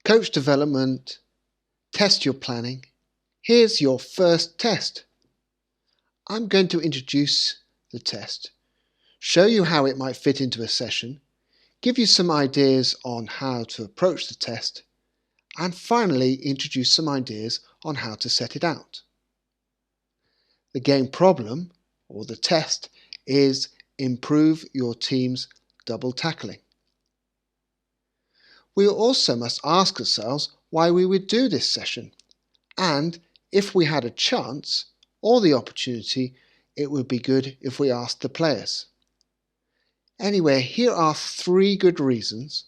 coach development, test your planning. Here's your first test. I'm going to introduce the test, show you how it might fit into a session, give you some ideas on how to approach the test, and finally introduce some ideas on how to set it out. The game problem, or the test, is improve your team's double tackling. We also must ask ourselves why we would do this session, and if we had a chance or the opportunity, it would be good if we asked the players. Anyway, here are 3 good reasons,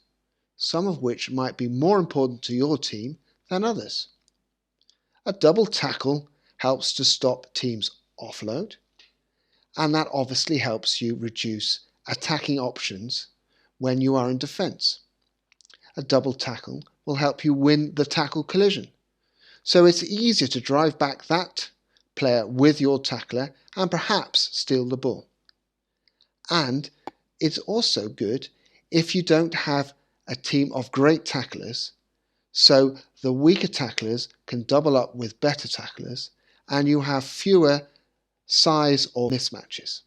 some of which might be more important to your team than others. A double tackle helps to stop teams' offload, and that obviously helps you reduce attacking options when you are in defence. A double tackle will help you win the tackle collision, so it's easier to drive back that player with your tackler and perhaps steal the ball. And it's also good if you don't have a team of great tacklers, so the weaker tacklers can double up with better tacklers and you have fewer size or mismatches.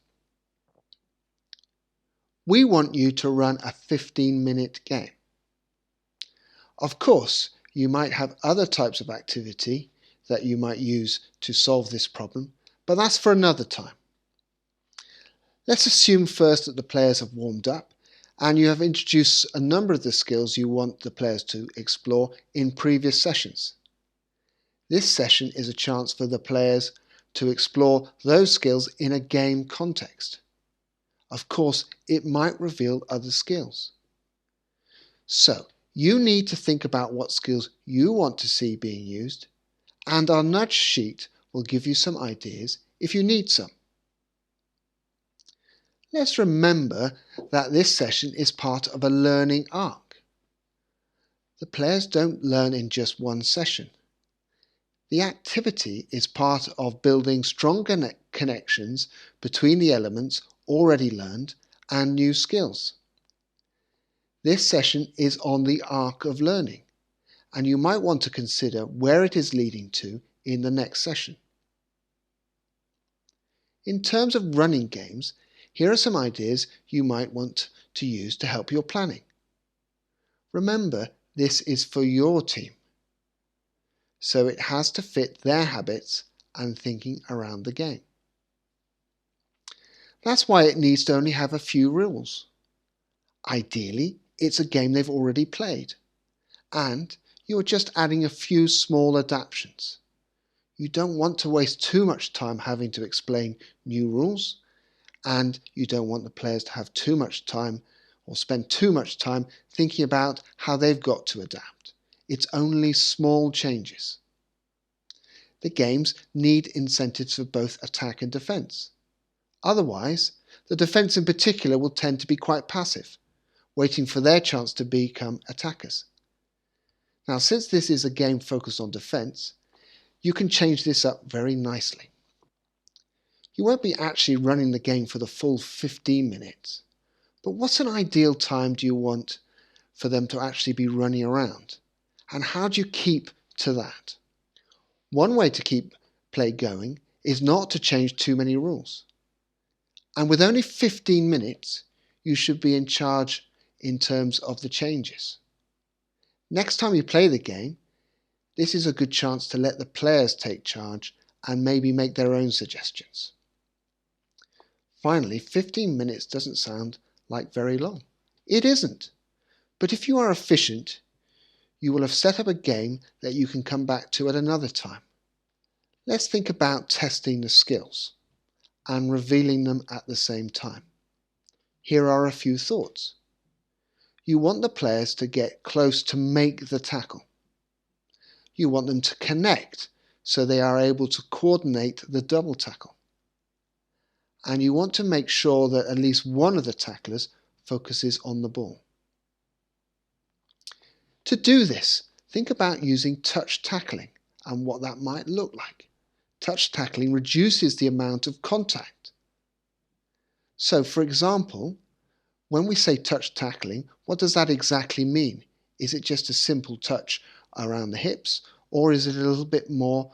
We want you to run a 15-minute game. Of course, you might have other types of activity that you might use to solve this problem, but that's for another time. Let's assume first that the players have warmed up and you have introduced a number of the skills you want the players to explore in previous sessions. This session is a chance for the players to explore those skills in a game context. Of course, it might reveal other skills. So, you need to think about what skills you want to see being used, and our nudge sheet will give you some ideas if you need some. Let's remember that this session is part of a learning arc. The players don't learn in just one session. The activity is part of building stronger connections between the elements already learned and new skills. This session is on the arc of learning, and you might want to consider where it is leading to in the next session. In terms of running games, here are some ideas you might want to use to help your planning. Remember, this is for your team, so it has to fit their habits and thinking around the game. That's why it needs to only have a few rules. Ideally, it's a game they've already played, and you're just adding a few small adaptations. You don't want to waste too much time having to explain new rules, and you don't want the players to have too much time or spend too much time thinking about how they've got to adapt. It's only small changes. The games need incentives for both attack and defence. Otherwise, the defence in particular will tend to be quite passive, waiting for their chance to become attackers. Now, since this is a game focused on defence, you can change this up very nicely. You won't be actually running the game for the full 15 minutes, but what's an ideal time do you want for them to actually be running around? And how do you keep to that? One way to keep play going is not to change too many rules. And with only 15 minutes, you should be in charge in terms of the changes. Next time you play the game, this is a good chance to let the players take charge and maybe make their own suggestions. Finally, 15 minutes doesn't sound like very long. It isn't. But if you are efficient, you will have set up a game that you can come back to at another time. Let's think about testing the skills and revealing them at the same time. Here are a few thoughts. You want the players to get close to make the tackle. You want them to connect so they are able to coordinate the double tackle. And you want to make sure that at least one of the tacklers focuses on the ball. To do this, think about using touch tackling and what that might look like. Touch tackling reduces the amount of contact. So, for example, when we say touch tackling, what does that exactly mean? Is it just a simple touch around the hips, or is it a little bit more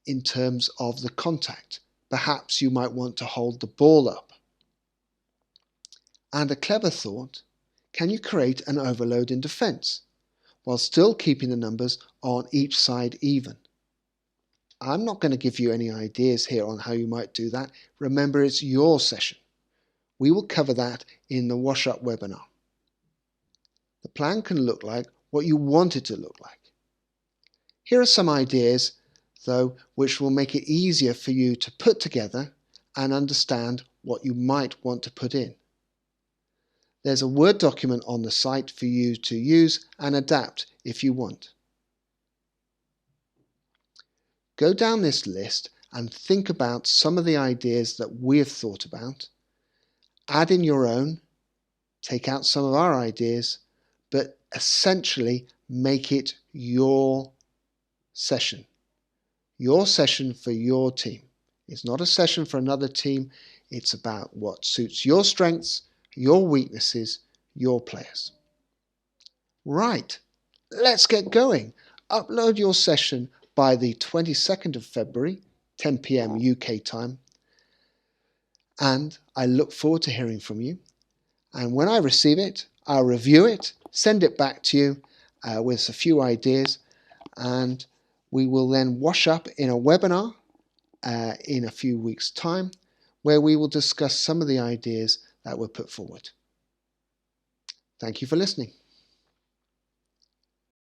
in terms of the contact? Perhaps you might want to hold the ball up. And a clever thought, can you create an overload in defense while still keeping the numbers on each side even? I'm not going to give you any ideas here on how you might do that. Remember, it's your session. We will cover that in the Wash Up webinar. The plan can look like what you want it to look like. Here are some ideas, though, which will make it easier for you to put together and understand what you might want to put in. There's a Word document on the site for you to use and adapt if you want. Go down this list and think about some of the ideas that we have thought about. Add in your own, take out some of our ideas, but essentially make it your session. Your session for your team. It's not a session for another team. It's about what suits your strengths, your weaknesses, your players. Right, let's get going. Upload your session by the 22nd of February, 10 p.m. UK time. And I look forward to hearing from you. And when I receive it, I'll review it, send it back to you with a few ideas, and we will then wash up in a webinar in a few weeks' time, where we will discuss some of the ideas that were put forward. Thank you for listening.